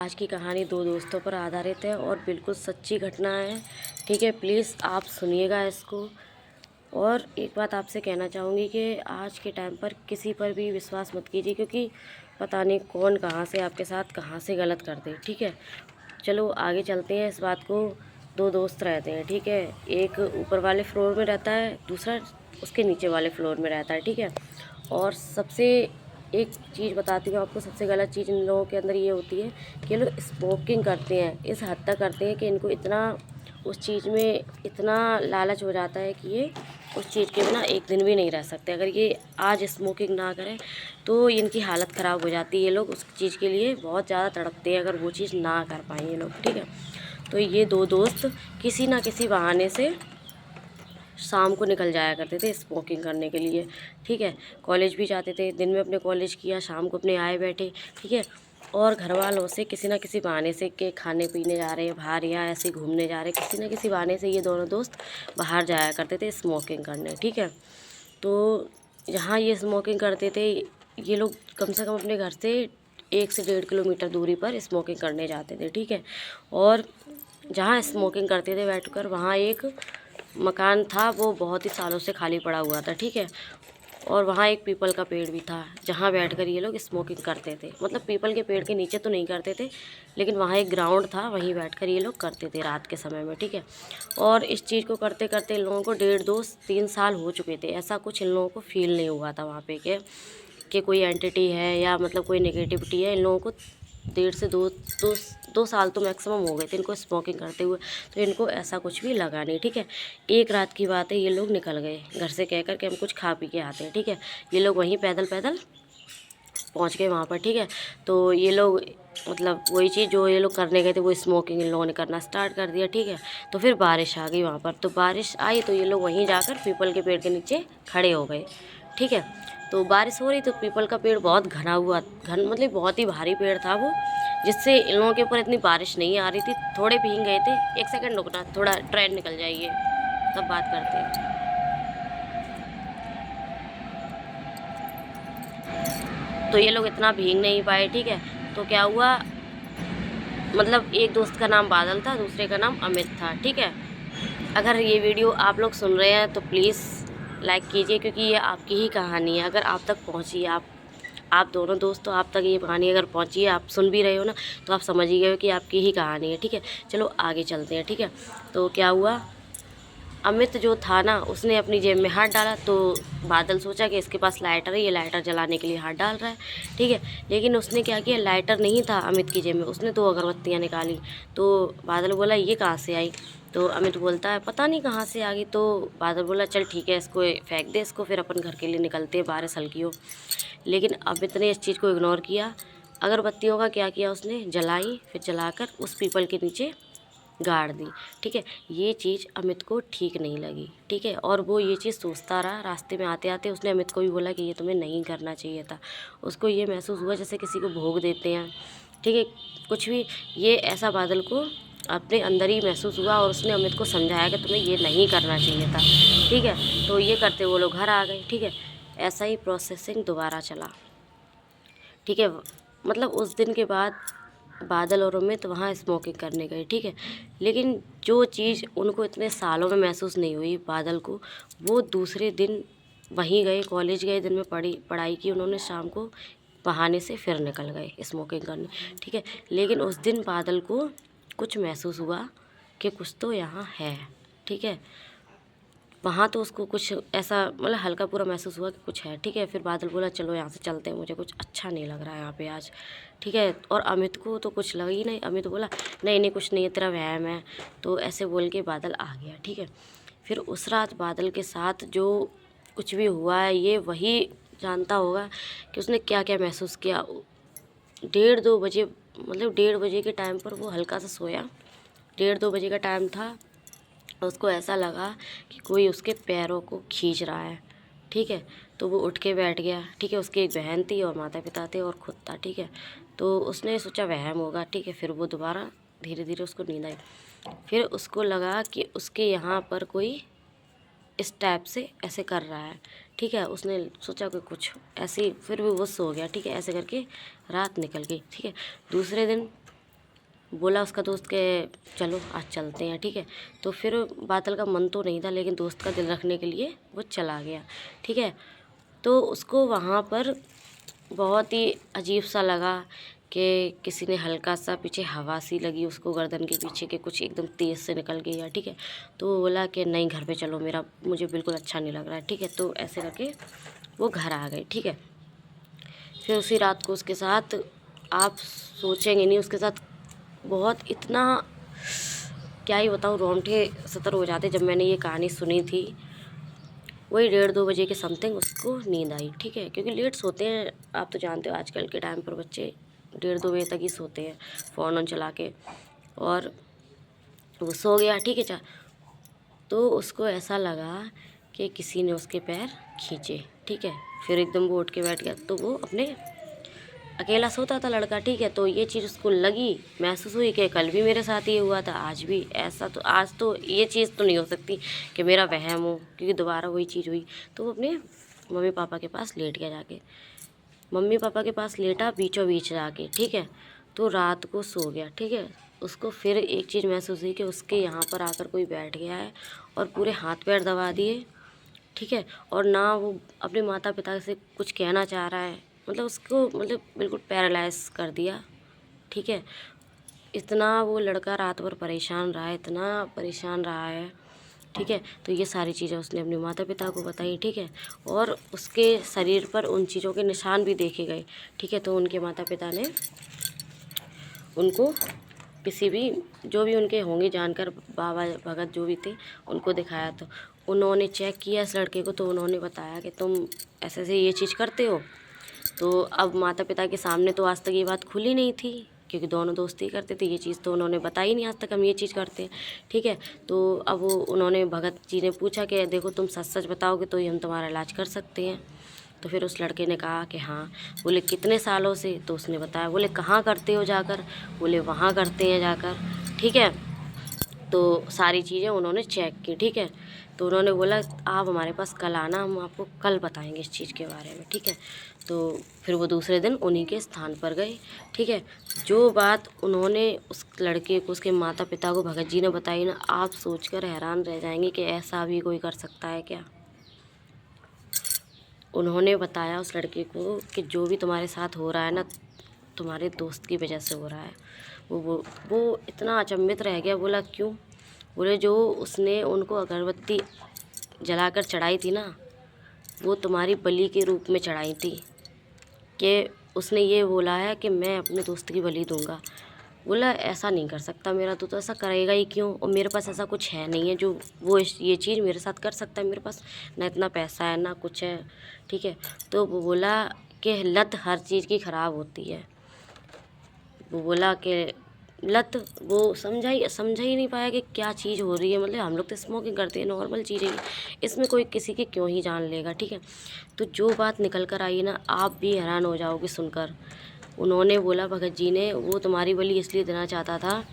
आज की कहानी दो दोस्तों पर आधारित है और बिल्कुल सच्ची घटना है। ठीक है, प्लीज़ आप सुनिएगा इसको। और एक बात आपसे कहना चाहूँगी कि आज के टाइम पर किसी पर भी विश्वास मत कीजिए, क्योंकि पता नहीं कौन कहाँ से आपके साथ कहाँ से गलत कर दे। ठीक है, चलो आगे चलते हैं। इस बात को, दो दोस्त रहते हैं, ठीक है, एक ऊपर वाले फ्लोर में रहता है, दूसरा उसके नीचे वाले फ्लोर में रहता है। ठीक है, और सबसे एक चीज़ बताती हूँ आपको, सबसे गलत चीज़ इन लोगों के अंदर ये होती है कि ये लोग स्मोकिंग करते हैं। इस हद तक करते हैं कि इनको इतना उस चीज़ में इतना लालच हो जाता है कि ये उस चीज़ के बिना एक दिन भी नहीं रह सकते। अगर ये आज स्मोकिंग ना करें तो इनकी हालत ख़राब हो जाती है। ये लोग उस चीज़ के लिए बहुत ज़्यादा तड़पते हैं अगर वो चीज़ ना कर पाएँ ये लोग। ठीक है, तो ये दो दोस्त किसी ना किसी बहाने से शाम को निकल जाया करते थे स्मोकिंग करने के लिए। ठीक है, कॉलेज भी जाते थे, दिन में अपने कॉलेज किया, शाम को अपने आए बैठे। ठीक है, और घर वालों से किसी ना किसी बहाने से के खाने पीने जा रहे हैं बाहर या ऐसे घूमने जा रहे हैं, किसी ना किसी बहाने से ये दोनों दोस्त बाहर जाया करते थे स्मोकिंग करने। ठीक है, तो जहाँ ये स्मोकिंग करते थे, ये लोग कम से कम अपने घर से 1 से 1.5 किलोमीटर दूरी पर स्मोकिंग करने जाते थे। ठीक है, और जहाँ स्मोकिंग करते थे बैठकर, वहाँ एक मकान था, वो बहुत ही सालों से खाली पड़ा हुआ था। ठीक है, और वहाँ एक पीपल का पेड़ भी था जहाँ बैठकर ये लोग स्मोकिंग करते थे। मतलब पीपल के पेड़ के नीचे तो नहीं करते थे, लेकिन वहाँ एक ग्राउंड था, वहीं बैठकर ये लोग करते थे रात के समय में। ठीक है, और इस चीज़ को करते करते इन लोगों को 1.5 2 3 साल हो चुके थे। ऐसा कुछ इन लोगों को फील नहीं हुआ था वहाँ पे कि कोई एंटिटी है या मतलब कोई नेगेटिविटी है। इन लोगों को 1.5 से 2 साल तो मैक्सिमम हो गए थे इनको स्मोकिंग करते हुए, तो इनको ऐसा कुछ भी लगा नहीं। ठीक है, एक रात की बात है, ये लोग निकल गए घर से कहकर कि हम कुछ खा पी के आते हैं। ठीक है, ये लोग वहीं पैदल पैदल पहुंच गए वहाँ पर। ठीक है, तो ये लोग मतलब वही चीज़ जो ये लोग करने गए थे वो स्मोकिंग इन लोगों ने करना स्टार्ट कर दिया। ठीक है, तो फिर बारिश आ गई वहाँ पर, तो बारिश आई तो ये लोग वहीं जाकर पीपल के पेड़ के नीचे खड़े हो गए। ठीक है, तो बारिश हो रही तो पीपल का पेड़ बहुत घना हुआ, मतलब बहुत ही भारी पेड़ था वो, जिससे इन लोगों के ऊपर इतनी बारिश नहीं आ रही थी। थोड़े भीग गए थे। एक सेकंड रुकना, थोड़ा ट्रेन निकल जाइए, तब बात करते हैं। तो ये लोग इतना भीग नहीं पाए। ठीक है, तो क्या हुआ, मतलब एक दोस्त का नाम बादल था, दूसरे का नाम अमित था। ठीक है, अगर ये वीडियो आप लोग सुन रहे हैं तो प्लीज़ लाइक कीजिए, क्योंकि ये आपकी ही कहानी है। अगर आप तक पहुंची, आप दोनों दोस्तों, आप तक ये कहानी अगर पहुंची है, आप सुन भी रहे हो ना, तो आप समझ ही गए हो कि आपकी ही कहानी है। ठीक है, चलो आगे चलते हैं। ठीक है, तो क्या हुआ, अमित जो था ना, उसने अपनी जेब में हाथ डाला, तो बादल सोचा कि इसके पास लाइटर है, ये लाइटर जलाने के लिए हाथ डाल रहा है। ठीक है, लेकिन उसने क्या किया, लाइटर नहीं था अमित की जेब में, उसने 2 अगरबत्तियाँ निकाली। तो बादल बोला ये कहाँ से आई, तो अमित बोलता है पता नहीं कहाँ से आ गई। तो बादल बोला चल ठीक है, इसको फेंक दे इसको, फिर अपन घर के लिए निकलते हैं, बारिश हल्की हो। लेकिन अमित ने इस चीज़ को इग्नोर किया। अगरबत्तियों का क्या किया, उसने जलाई, फिर जलाकर उस पीपल के नीचे गाड़ दी। ठीक है, ये चीज़ अमित को ठीक नहीं लगी। ठीक है, और वो ये चीज़ सोचता रहा। रास्ते में आते आते उसने अमित को भी बोला कि ये तुम्हें नहीं करना चाहिए था। उसको ये महसूस हुआ जैसे किसी को भोग देते हैं। ठीक है, कुछ भी, ये ऐसा बादल को अपने अंदर ही महसूस हुआ, और उसने अमित को समझाया कि तुम्हें ये नहीं करना चाहिए था। ठीक है, तो ये करते वो लोग घर आ गए। ठीक है, ऐसा ही प्रोसेसिंग दोबारा चला। ठीक है, मतलब उस दिन के बाद बादल और अमित वहाँ स्मोकिंग करने गए। ठीक है, लेकिन जो चीज़ उनको इतने सालों में महसूस नहीं हुई बादल को, वो दूसरे दिन वहीं गए, कॉलेज गए, दिन में पढ़ाई की उन्होंने, शाम को बहाने से फिर निकल गए स्मोकिंग करने। ठीक है, लेकिन उस दिन बादल को कुछ महसूस हुआ कि कुछ तो यहाँ है। ठीक है, वहाँ तो उसको कुछ ऐसा मतलब हल्का पूरा महसूस हुआ कि कुछ है। ठीक है, फिर बादल बोला चलो यहाँ से चलते हैं, मुझे कुछ अच्छा नहीं लग रहा है यहाँ पे आज। ठीक है, और अमित को तो कुछ लगा ही नहीं। अमित बोला नहीं नहीं कुछ नहीं है, तेरा वहम है। तो ऐसे बोल के बादल आ गया। ठीक है, फिर उस रात बादल के साथ जो कुछ भी हुआ है, ये वही जानता होगा कि उसने क्या क्या महसूस किया। 1:30 2 बजे, मतलब 1:30 बजे के टाइम पर वो हल्का सा सोया। 1:30 2 बजे का टाइम था, उसको ऐसा लगा कि कोई उसके पैरों को खींच रहा है। ठीक है, तो वो उठ के बैठ गया। ठीक है, उसकी एक बहन थी और माता पिता थे और खुद था। ठीक है, तो उसने सोचा वहम होगा। ठीक है, फिर वो दोबारा धीरे धीरे उसको नींद आई। फिर उसको लगा कि उसके यहाँ पर कोई इस टाइप से ऐसे कर रहा है। ठीक है, उसने सोचा कि कुछ ऐसे ही, फिर भी वो सो गया। ठीक है, ऐसे करके रात निकल गई। ठीक है, दूसरे दिन बोला उसका दोस्त के चलो आज चलते हैं, ठीक है। तो फिर बादल का मन तो नहीं था, लेकिन दोस्त का दिल रखने के लिए वो चला गया, ठीक है। तो उसको वहाँ पर बहुत ही अजीब सा लगा कि किसी ने हल्का सा पीछे हवा सी लगी उसको गर्दन के पीछे के कुछ एकदम तेज़ से निकल गया, ठीक है। तो वो बोला कि नहीं घर पे चलो, मुझे बिल्कुल अच्छा नहीं लग रहा है, ठीक है। तो ऐसे करके वो घर आ गए, ठीक है। फिर उसी रात को उसके साथ, आप सोचेंगे नहीं, उसके साथ बहुत इतना क्या ही बताऊँ, रोंगटे सतर हो जाते जब मैंने ये कहानी सुनी थी। वही 1:30-2 बजे के समथिंग उसको नींद आई, ठीक है। क्योंकि लेट सोते हैं, आप तो जानते हो आजकल के टाइम पर बच्चे 1:30-2 बजे तक ही सोते हैं फ़ोन चला के। और वो सो गया, ठीक है। तो उसको ऐसा लगा कि किसी ने उसके पैर खींचे, ठीक है। फिर एकदम वो उठ के बैठ गया। तो वो अपने अकेला सोता था लड़का, ठीक है। तो ये चीज़ उसको लगी, महसूस हुई कि कल भी मेरे साथ ये हुआ था, आज भी ऐसा। तो आज तो ये चीज़ तो नहीं हो सकती कि मेरा वहम हो, क्योंकि दोबारा वही चीज़ हुई। तो वो अपने मम्मी पापा के पास लेट गया जाके, मम्मी पापा के पास लेटा बीचों बीच जाके, ठीक है। तो रात को सो गया, ठीक है। उसको फिर एक चीज़ महसूस हुई कि उसके यहाँ पर आकर कोई बैठ गया है और पूरे हाथ पैर दबा दिए, ठीक है। और ना वो अपने माता पिता से कुछ कहना चाह रहा है, मतलब उसको मतलब बिल्कुल पैरालाइज कर दिया, ठीक है। इतना वो लड़का रात भर परेशान रहा है, इतना परेशान रहा है, ठीक है। तो ये सारी चीज़ें उसने अपने माता पिता को बताई, ठीक है। और उसके शरीर पर उन चीज़ों के निशान भी देखे गए, ठीक है। तो उनके माता पिता ने उनको किसी भी जो भी उनके होंगे जानकर, बाबा भगत जो भी थे, उनको दिखाया। तो उन्होंने चेक किया इस लड़के को, तो उन्होंने बताया कि तुम ऐसे ऐसे ये चीज़ करते हो। तो अब माता पिता के सामने तो आज तक ये बात खुली नहीं थी, क्योंकि दोनों दोस्ती करते थे। ये चीज़ तो उन्होंने बताई नहीं आज तक हम ये चीज़ करते हैं, ठीक है। तो अब उन्होंने भगत जी ने पूछा कि देखो तुम सच सच बताओगे तो ही हम तुम्हारा इलाज कर सकते हैं। तो फिर उस लड़के ने कहा कि हाँ। बोले कितने सालों से? तो उसने बताया। बोले कहाँ करते हो जाकर? बोले वहाँ करते हैं जाकर, ठीक है। तो सारी चीज़ें उन्होंने चेक की, ठीक है। तो उन्होंने बोला आप हमारे पास कल आना, हम आपको कल बताएंगे इस चीज़ के बारे में, ठीक है। तो फिर वो दूसरे दिन उन्हीं के स्थान पर गए, ठीक है। जो बात उन्होंने उस लड़के को, उसके माता पिता को भगत जी ने बताई ना, आप सोचकर हैरान रह जाएंगे कि ऐसा भी कोई कर सकता है क्या। उन्होंने बताया उस लड़के को कि जो भी तुम्हारे साथ हो रहा है ना, तुम्हारे दोस्त की वजह से हो रहा है। वो इतना अचंभित रह गया। बोला क्यों? बोले जो उसने उनको अगरबत्ती जलाकर चढ़ाई थी ना, वो तुम्हारी बलि के रूप में चढ़ाई थी। कि उसने ये बोला है कि मैं अपने दोस्त की बलि दूंगा। बोला ऐसा नहीं कर सकता मेरा तो ऐसा करेगा ही क्यों, और मेरे पास ऐसा कुछ है नहीं है जो वो ये चीज़ मेरे साथ कर सकता है। मेरे पास ना इतना पैसा है ना कुछ है, ठीक है। तो वो बोला कि लत हर चीज़ की ख़राब होती है। वो बोला कि लत, वो समझा ही नहीं पाया कि क्या चीज़ हो रही है। मतलब हम लोग तो स्मोकिंग करते हैं, नॉर्मल चीज़ है, इसमें कोई किसी की क्यों ही जान लेगा, ठीक है। तो जो बात निकल कर आई ना, आप भी हैरान हो जाओगे सुनकर। उन्होंने बोला भगत जी ने, वो तुम्हारी बलि इसलिए देना चाहता था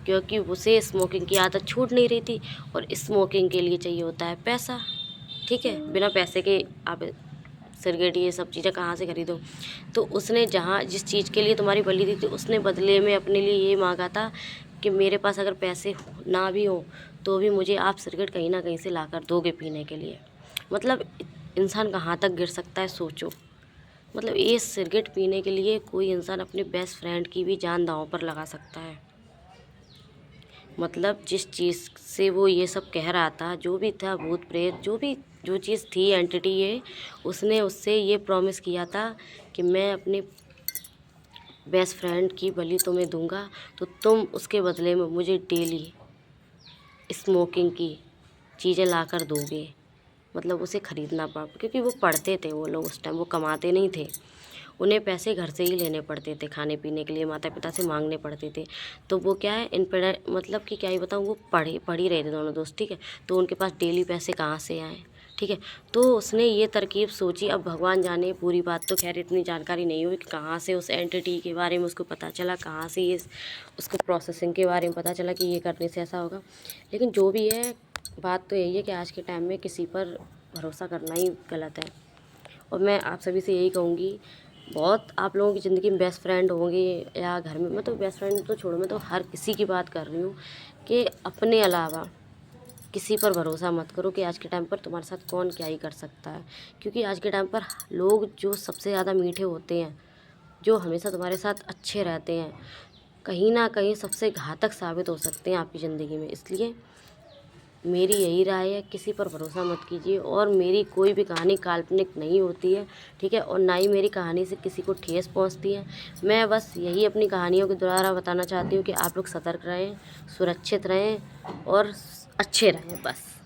क्योंकि उसे स्मोकिंग की आदत छूट नहीं रही थी, और स्मोकिंग के लिए चाहिए होता है पैसा, ठीक है। बिना पैसे के आप सिगरेट ये सब चीज़ें कहाँ से खरीदो। तो उसने जहाँ जिस चीज़ के लिए तुम्हारी बलि दी थी, उसने बदले में अपने लिए ये मांगा था कि मेरे पास अगर पैसे ना भी हो तो भी मुझे आप सिगरेट कहीं ना कहीं से ला कर दोगे पीने के लिए। मतलब इंसान कहाँ तक गिर सकता है सोचो। मतलब ये सिगरेट पीने के लिए कोई इंसान अपने बेस्ट फ्रेंड की भी जान दांव पर लगा सकता है। मतलब जिस चीज़ से वो ये सब कह रहा था, जो भी था भूत प्रेत, जो चीज़ थी एंटिटी, ये उसने उससे ये प्रॉमिस किया था कि मैं अपने बेस्ट फ्रेंड की बलि तुम्हें दूंगा, तो तुम उसके बदले में मुझे डेली स्मोकिंग की चीज़ें ला कर दोगे। मतलब उसे ख़रीदना पड़ा, क्योंकि वो पढ़ते थे वो लोग उस टाइम, वो कमाते नहीं थे। उन्हें पैसे घर से ही लेने पड़ते थे, खाने पीने के लिए माता पिता से मांगने पड़ते थे। तो वो क्या है, मतलब कि क्या ही बताऊँ, वो पढ़ ही रहे थे दोनों दोस्त, ठीक है। तो उनके पास डेली पैसे कहाँ से आए, ठीक है। तो उसने ये तरकीब सोची। अब भगवान जाने, पूरी बात तो खैर इतनी जानकारी नहीं हुई कि कहाँ से उस एंटिटी के बारे में उसको पता चला, कहाँ से ये उसको प्रोसेसिंग के बारे में पता चला कि ये करने से ऐसा होगा। लेकिन जो भी है, बात तो यही है कि आज के टाइम में किसी पर भरोसा करना ही गलत है। और मैं आप सभी से यही कहूँगी, बहुत आप लोगों की ज़िंदगी में बेस्ट फ्रेंड होंगे या घर में, मैं तो बेस्ट फ्रेंड तो छोड़ो, मैं तो हर किसी की बात कर रही हूँ कि अपने अलावा किसी पर भरोसा मत करो कि आज के टाइम पर तुम्हारे साथ कौन क्या ही कर सकता है। क्योंकि आज के टाइम पर लोग जो सबसे ज़्यादा मीठे होते हैं, जो हमेशा तुम्हारे साथ अच्छे रहते हैं, कहीं ना कहीं सबसे घातक साबित हो सकते हैं आपकी ज़िंदगी में। इसलिए मेरी यही राय है, किसी पर भरोसा मत कीजिए। और मेरी कोई भी कहानी काल्पनिक नहीं होती है, ठीक है, और ना ही मेरी कहानी से किसी को ठेस पहुंचती है। मैं बस यही अपनी कहानियों के द्वारा बताना चाहती हूँ कि आप लोग सतर्क रहें, सुरक्षित रहें और अच्छे रहें बस।